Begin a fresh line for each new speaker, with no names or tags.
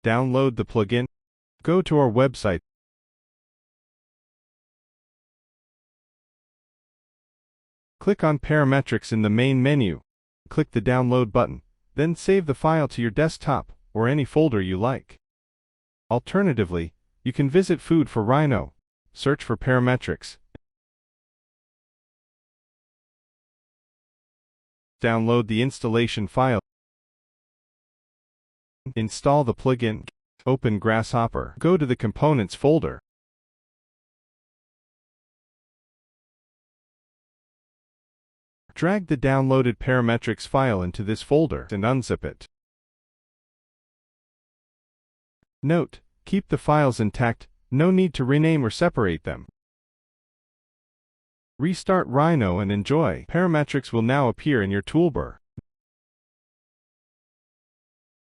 Download the plugin. Go to our website. Click on Parametrics in the main menu. Click the download button, then save the file to your desktop or any folder you like. Alternatively, you can visit Food for Rhino, search for Parametrics, download the installation file, install the plugin, open Grasshopper, go to the Components folder. Drag the downloaded Parametrics file into this folder and unzip it. Note: keep the files intact, no need to rename or separate them. Restart Rhino and enjoy. Parametrics will now appear in your toolbar.